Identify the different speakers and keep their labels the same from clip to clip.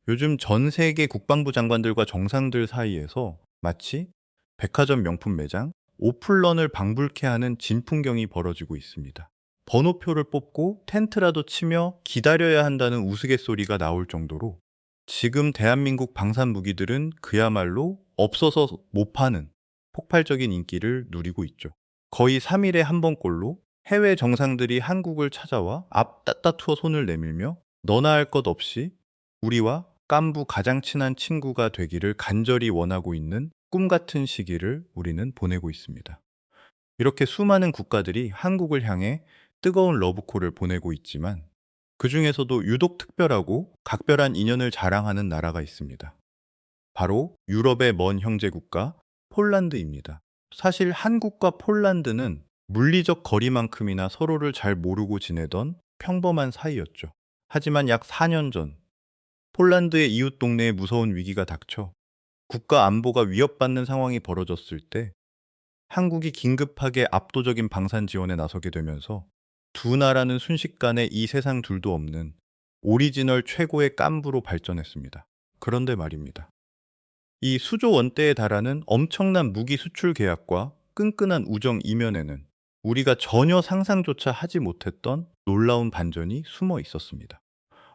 Speaker 1: 요즘 전 세계 국방부 장관들과 정상들 사이에서 마치 백화점 명품 매장, 오픈런을 방불케 하는 진풍경이 벌어지고 있습니다. 번호표를 뽑고 텐트라도 치며 기다려야 한다는 우스갯소리가 나올 정도로 지금 대한민국 방산 무기들은 그야말로 없어서 못 파는 폭발적인 인기를 누리고 있죠. 거의 3일에 한 번꼴로 해외 정상들이 한국을 찾아와 앞따따 투어 손을 내밀며 너나 할 것 없이 우리와 깐부 가장 친한 친구가 되기를 간절히 원하고 있는 꿈 같은 시기를 우리는 보내고 있습니다. 이렇게 수많은 국가들이 한국을 향해 뜨거운 러브콜을 보내고 있지만 그 중에서도 유독 특별하고 각별한 인연을 자랑하는 나라가 있습니다. 바로 유럽의 먼 형제 국가 폴란드입니다. 사실 한국과 폴란드는 물리적 거리만큼이나 서로를 잘 모르고 지내던 평범한 사이였죠. 하지만 약 4년 전 폴란드의 이웃 동네에 무서운 위기가 닥쳐 국가 안보가 위협받는 상황이 벌어졌을 때 한국이 긴급하게 압도적인 방산 지원에 나서게 되면서 두 나라는 순식간에 이 세상 둘도 없는 오리지널 최고의 깐부로 발전했습니다. 그런데 말입니다. 이 수조 원대에 달하는 엄청난 무기 수출 계약과 끈끈한 우정 이면에는 우리가 전혀 상상조차 하지 못했던 놀라운 반전이 숨어 있었습니다.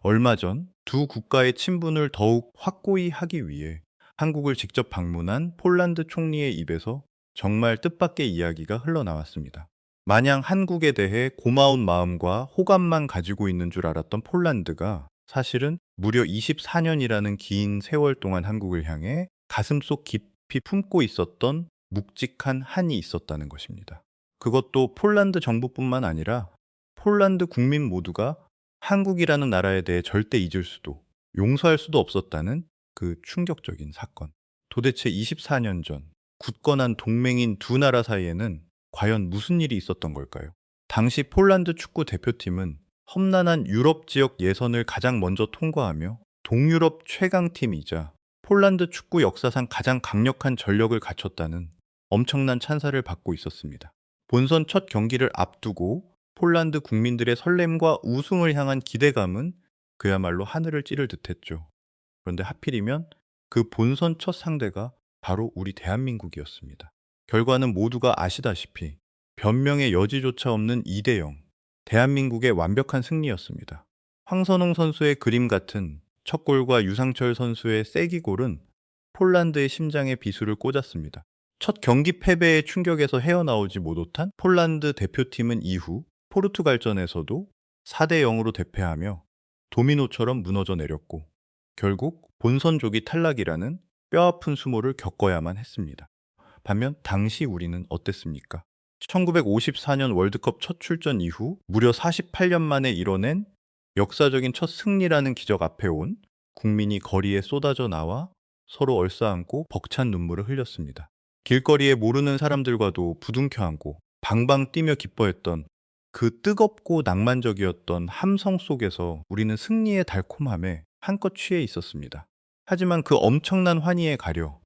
Speaker 1: 얼마 전 두 국가의 친분을 더욱 확고히 하기 위해 한국을 직접 방문한 폴란드 총리의 입에서 정말 뜻밖의 이야기가 흘러나왔습니다. 마냥 한국에 대해 고마운 마음과 호감만 가지고 있는 줄 알았던 폴란드가 사실은 무려 24년이라는 긴 세월 동안 한국을 향해 가슴속 깊이 품고 있었던 묵직한 한이 있었다는 것입니다. 그것도 폴란드 정부뿐만 아니라 폴란드 국민 모두가 한국이라는 나라에 대해 절대 잊을 수도 용서할 수도 없었다는 그 충격적인 사건. 도대체 24년 전 굳건한 동맹인 두 나라 사이에는 과연 무슨 일이 있었던 걸까요? 당시 폴란드 축구 대표팀은 험난한 유럽 지역 예선을 가장 먼저 통과하며 동유럽 최강팀이자 폴란드 축구 역사상 가장 강력한 전력을 갖췄다는 엄청난 찬사를 받고 있었습니다. 본선 첫 경기를 앞두고 폴란드 국민들의 설렘과 우승을 향한 기대감은 그야말로 하늘을 찌를 듯했죠. 그런데 하필이면 그 본선 첫 상대가 바로 우리 대한민국이었습니다. 결과는 모두가 아시다시피 변명의 여지조차 없는 2대 0. 대한민국의 완벽한 승리였습니다. 황선홍 선수의 그림 같은 첫 골과 유상철 선수의 쐐기골은 폴란드의 심장에 비수를 꽂았습니다. 첫 경기 패배의 충격에서 헤어나오지 못한 폴란드 대표팀은 이후 포르투갈전에서도 4대 0으로 대패하며 도미노처럼 무너져 내렸고 결국 본선조기 탈락이라는 뼈아픈 수모를 겪어야만 했습니다. 반면 당시 우리는 어땠습니까? 1954년 월드컵 첫 출전 이후 무려 48년 만에 이뤄낸 역사적인 첫 승리라는 기적 앞에 온 국민이 거리에 쏟아져 나와 서로 얼싸안고 벅찬 눈물을 흘렸습니다. 길거리에 모르는 사람들과도 부둥켜 안고 방방 뛰며 기뻐했던 그 뜨겁고 낭만적이었던 함성 속에서 우리는 승리의 달콤함에 한껏 취해 있었습니다. 하지만 그 엄청난 환희에 가려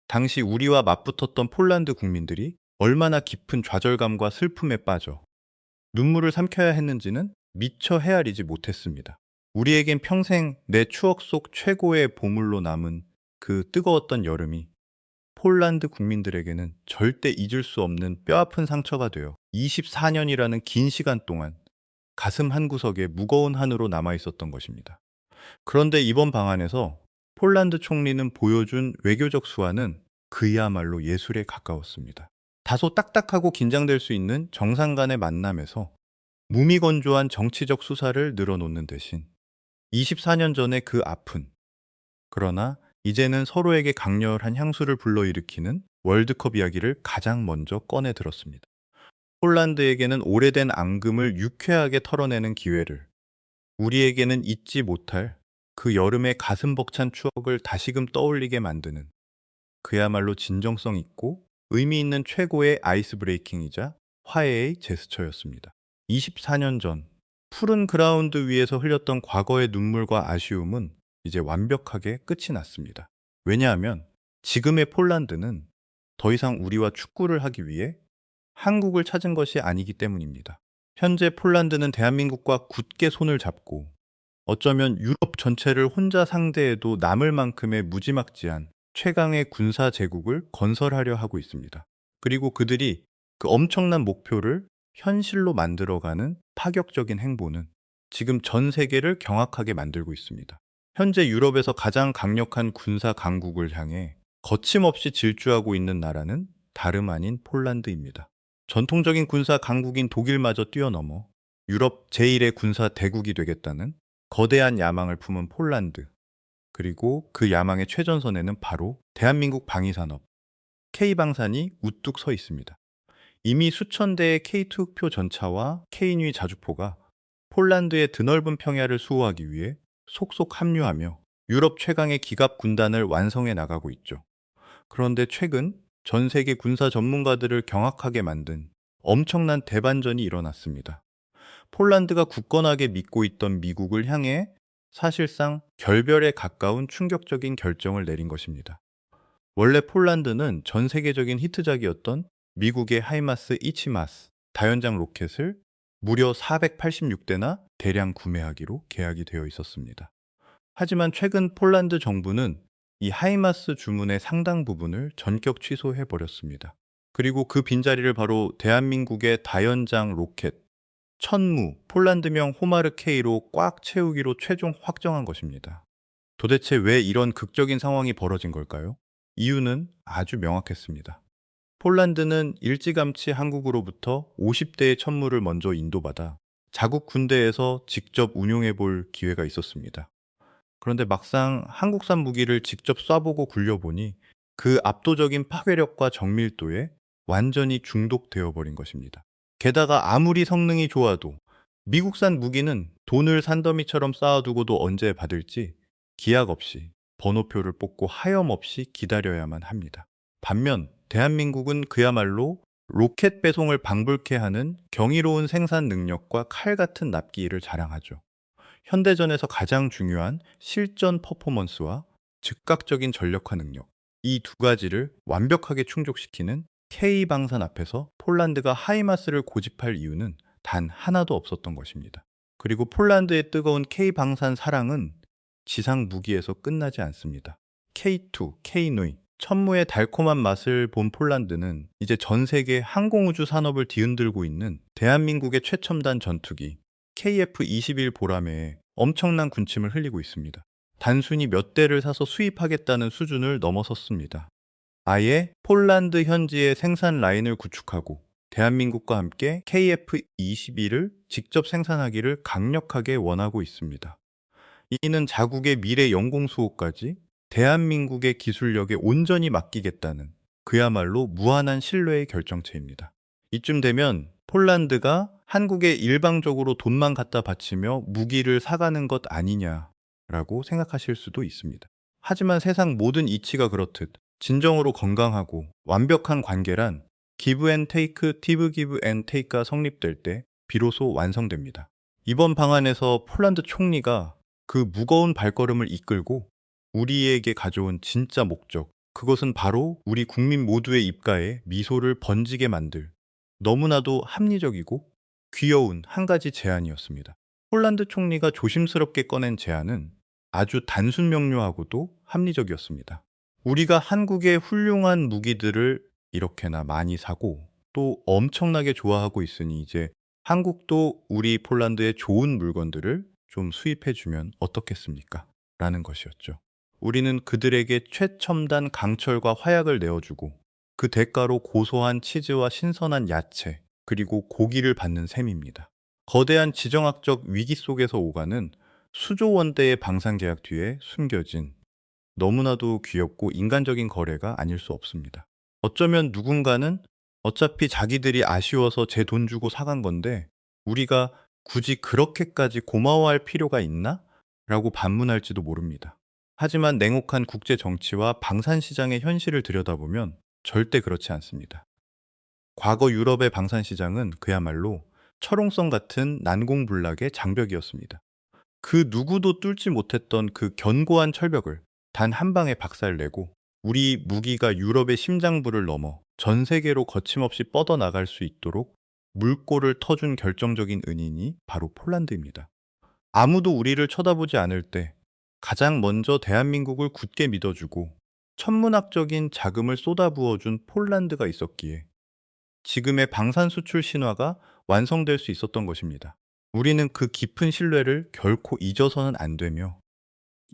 Speaker 1: 당시 우리와 맞붙었던 폴란드 국민들이 얼마나 깊은 좌절감과 슬픔에 빠져 눈물을 삼켜야 했는지는 미처 헤아리지 못했습니다. 우리에겐 평생 내 추억 속 최고의 보물로 남은 그 뜨거웠던 여름이 폴란드 국민들에게는 절대 잊을 수 없는 뼈아픈 상처가 되어 24년이라는 긴 시간 동안 가슴 한구석에 무거운 한으로 남아 있었던 것입니다. 그런데 이번 방안에서 폴란드 총리는 보여준 외교적 수완은 그야말로 예술에 가까웠습니다. 다소 딱딱하고 긴장될 수 있는 정상 간의 만남에서 무미건조한 정치적 수사를 늘어놓는 대신 24년 전의 그 아픈, 그러나 이제는 서로에게 강렬한 향수를 불러일으키는 월드컵 이야기를 가장 먼저 꺼내 들었습니다. 폴란드에게는 오래된 앙금을 유쾌하게 털어내는 기회를, 우리에게는 잊지 못할 그 여름의 가슴 벅찬 추억을 다시금 떠올리게 만드는 그야말로 진정성 있고 의미 있는 최고의 아이스 브레이킹이자 화해의 제스처였습니다. 24년 전 푸른 그라운드 위에서 흘렸던 과거의 눈물과 아쉬움은 이제 완벽하게 끝이 났습니다. 왜냐하면 지금의 폴란드는 더 이상 우리와 축구를 하기 위해 한국을 찾은 것이 아니기 때문입니다. 현재 폴란드는 대한민국과 굳게 손을 잡고 어쩌면 유럽 전체를 혼자 상대해도 남을 만큼의 무지막지한 최강의 군사 제국을 건설하려 하고 있습니다. 그리고 그들이 그 엄청난 목표를 현실로 만들어가는 파격적인 행보는 지금 전 세계를 경악하게 만들고 있습니다. 현재 유럽에서 가장 강력한 군사 강국을 향해 거침없이 질주하고 있는 나라는 다름 아닌 폴란드입니다. 전통적인 군사 강국인 독일마저 뛰어넘어 유럽 제1의 군사 대국이 되겠다는 거대한 야망을 품은 폴란드, 그리고 그 야망의 최전선에는 바로 대한민국 방위산업, K방산이 우뚝 서 있습니다. 이미 수천 대의 K2 흑표 전차와 K뉴 자주포가 폴란드의 드넓은 평야를 수호하기 위해 속속 합류하며 유럽 최강의 기갑 군단을 완성해 나가고 있죠. 그런데 최근 전 세계 군사 전문가들을 경악하게 만든 엄청난 대반전이 일어났습니다. 폴란드가 굳건하게 믿고 있던 미국을 향해 사실상 결별에 가까운 충격적인 결정을 내린 것입니다. 원래 폴란드는 전 세계적인 히트작이었던 미국의 하이마스 이치마스 다연장 로켓을 무려 486대나 대량 구매하기로 계약이 되어 있었습니다. 하지만 최근 폴란드 정부는 이 하이마스 주문의 상당 부분을 전격 취소해 버렸습니다. 그리고 그 빈자리를 바로 대한민국의 다연장 로켓 천무, 폴란드명 호마르 K로 꽉 채우기로 최종 확정한 것입니다. 도대체 왜 이런 극적인 상황이 벌어진 걸까요? 이유는 아주 명확했습니다. 폴란드는 일찌감치 한국으로부터 50대의 천무를 먼저 인도받아 자국 군대에서 직접 운용해 볼 기회가 있었습니다. 그런데 막상 한국산 무기를 직접 쏴보고 굴려보니 그 압도적인 파괴력과 정밀도에 완전히 중독되어 버린 것입니다. 게다가 아무리 성능이 좋아도 미국산 무기는 돈을 산더미처럼 쌓아두고도 언제 받을지 기약 없이 번호표를 뽑고 하염없이 기다려야만 합니다. 반면 대한민국은 그야말로 로켓 배송을 방불케 하는 경이로운 생산 능력과 칼 같은 납기를 자랑하죠. 현대전에서 가장 중요한 실전 퍼포먼스와 즉각적인 전력화 능력, 이 두 가지를 완벽하게 충족시키는 K방산 앞에서 폴란드가 하이마스를 고집할 이유는 단 하나도 없었던 것입니다. 그리고 폴란드의 뜨거운 K방산 사랑은 지상 무기에서 끝나지 않습니다. K2, K누이, 천무의 달콤한 맛을 본 폴란드는 이제 전 세계 항공우주 산업을 뒤흔들고 있는 대한민국의 최첨단 전투기 KF-21 보라매에 엄청난 군침을 흘리고 있습니다. 단순히 몇 대를 사서 수입하겠다는 수준을 넘어섰습니다. 아예 폴란드 현지의 생산 라인을 구축하고 대한민국과 함께 KF-21을 직접 생산하기를 강력하게 원하고 있습니다. 이는 자국의 미래 영공수호까지 대한민국의 기술력에 온전히 맡기겠다는 그야말로 무한한 신뢰의 결정체입니다. 이쯤 되면 폴란드가 한국에 일방적으로 돈만 갖다 바치며 무기를 사가는 것 아니냐라고 생각하실 수도 있습니다. 하지만 세상 모든 이치가 그렇듯 진정으로 건강하고 완벽한 관계란 기브 앤 테이크, 티브 기브 앤 테이크가 성립될 때 비로소 완성됩니다. 이번 방안에서 폴란드 총리가 그 무거운 발걸음을 이끌고 우리에게 가져온 진짜 목적, 그것은 바로 우리 국민 모두의 입가에 미소를 번지게 만들 너무나도 합리적이고 귀여운 한 가지 제안이었습니다. 폴란드 총리가 조심스럽게 꺼낸 제안은 아주 단순 명료하고도 합리적이었습니다. 우리가 한국의 훌륭한 무기들을 이렇게나 많이 사고 또 엄청나게 좋아하고 있으니 이제 한국도 우리 폴란드의 좋은 물건들을 좀 수입해주면 어떻겠습니까? 라는 것이었죠. 우리는 그들에게 최첨단 강철과 화약을 내어주고 그 대가로 고소한 치즈와 신선한 야채, 그리고 고기를 받는 셈입니다. 거대한 지정학적 위기 속에서 오가는 수조 원대의 방산 계약 뒤에 숨겨진 너무나도 귀엽고 인간적인 거래가 아닐 수 없습니다. 어쩌면 누군가는 어차피 자기들이 아쉬워서 제 돈 주고 사간 건데 우리가 굳이 그렇게까지 고마워할 필요가 있나? 라고 반문할지도 모릅니다. 하지만 냉혹한 국제 정치와 방산 시장의 현실을 들여다보면 절대 그렇지 않습니다. 과거 유럽의 방산 시장은 그야말로 철옹성 같은 난공불락의 장벽이었습니다. 그 누구도 뚫지 못했던 그 견고한 철벽을 단 한 방에 박살내고 우리 무기가 유럽의 심장부를 넘어 전 세계로 거침없이 뻗어나갈 수 있도록 물꼬를 터준 결정적인 은인이 바로 폴란드입니다. 아무도 우리를 쳐다보지 않을 때 가장 먼저 대한민국을 굳게 믿어주고 천문학적인 자금을 쏟아부어준 폴란드가 있었기에 지금의 방산 수출 신화가 완성될 수 있었던 것입니다. 우리는 그 깊은 신뢰를 결코 잊어서는 안 되며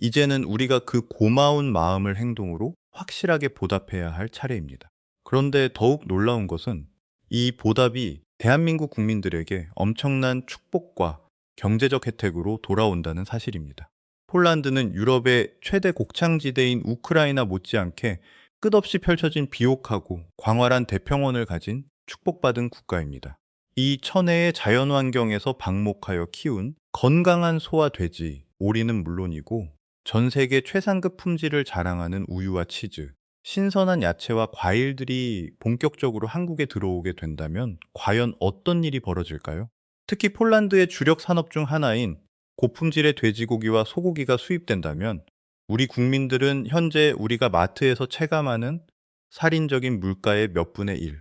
Speaker 1: 이제는 우리가 그 고마운 마음을 행동으로 확실하게 보답해야 할 차례입니다. 그런데 더욱 놀라운 것은 이 보답이 대한민국 국민들에게 엄청난 축복과 경제적 혜택으로 돌아온다는 사실입니다. 폴란드는 유럽의 최대 곡창지대인 우크라이나 못지않게 끝없이 펼쳐진 비옥하고 광활한 대평원을 가진 축복받은 국가입니다. 이 천혜의 자연환경에서 방목하여 키운 건강한 소와 돼지, 오리는 물론이고 전 세계 최상급 품질을 자랑하는 우유와 치즈, 신선한 야채와 과일들이 본격적으로 한국에 들어오게 된다면 과연 어떤 일이 벌어질까요? 특히 폴란드의 주력 산업 중 하나인 고품질의 돼지고기와 소고기가 수입된다면 우리 국민들은 현재 우리가 마트에서 체감하는 살인적인 물가의 몇 분의 1,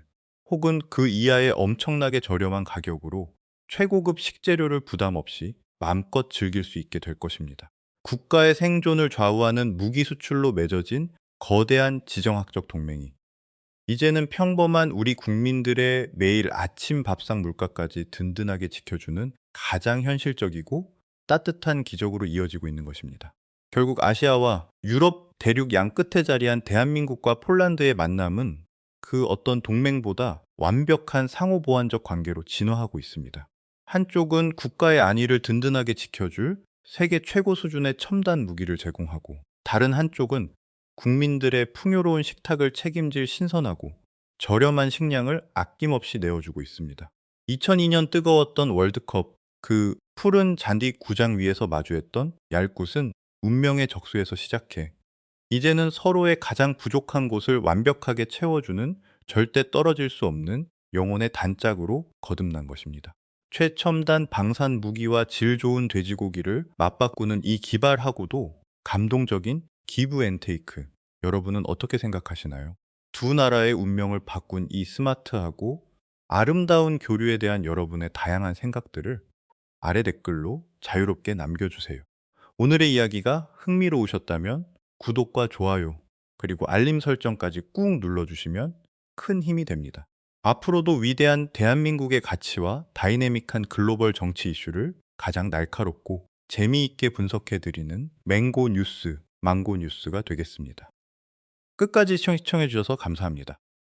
Speaker 1: 혹은 그 이하의 엄청나게 저렴한 가격으로 최고급 식재료를 부담 없이 마음껏 즐길 수 있게 될 것입니다. 국가의 생존을 좌우하는 무기 수출로 맺어진 거대한 지정학적 동맹이 이제는 평범한 우리 국민들의 매일 아침 밥상 물가까지 든든하게 지켜주는 가장 현실적이고 따뜻한 기적으로 이어지고 있는 것입니다. 결국 아시아와 유럽 대륙 양 끝에 자리한 대한민국과 폴란드의 만남은 그 어떤 동맹보다 완벽한 상호보완적 관계로 진화하고 있습니다. 한쪽은 국가의 안위를 든든하게 지켜줄 세계 최고 수준의 첨단 무기를 제공하고, 다른 한쪽은 국민들의 풍요로운 식탁을 책임질 신선하고 저렴한 식량을 아낌없이 내어주고 있습니다. 2002년 뜨거웠던 월드컵, 그 푸른 잔디 구장 위에서 마주했던 얄굿은 운명의 적수에서 시작해 이제는 서로의 가장 부족한 곳을 완벽하게 채워주는 절대 떨어질 수 없는 영혼의 단짝으로 거듭난 것입니다. 최첨단 방산 무기와 질 좋은 돼지고기를 맞바꾸는 이 기발하고도 감동적인 기브 앤 테이크. 여러분은 어떻게 생각하시나요? 두 나라의 운명을 바꾼 이 스마트하고 아름다운 교류에 대한 여러분의 다양한 생각들을 아래 댓글로 자유롭게 남겨주세요. 오늘의 이야기가 흥미로우셨다면 구독과 좋아요, 그리고 알림 설정까지 꾹 눌러주시면 큰 힘이 됩니다. 앞으로도 위대한 대한민국의 가치와 다이내믹한 글로벌 정치 이슈를 가장 날카롭고 재미있게 분석해드리는 맹고 뉴스, 망고 뉴스가 되겠습니다. 끝까지 시청해주셔서 감사합니다.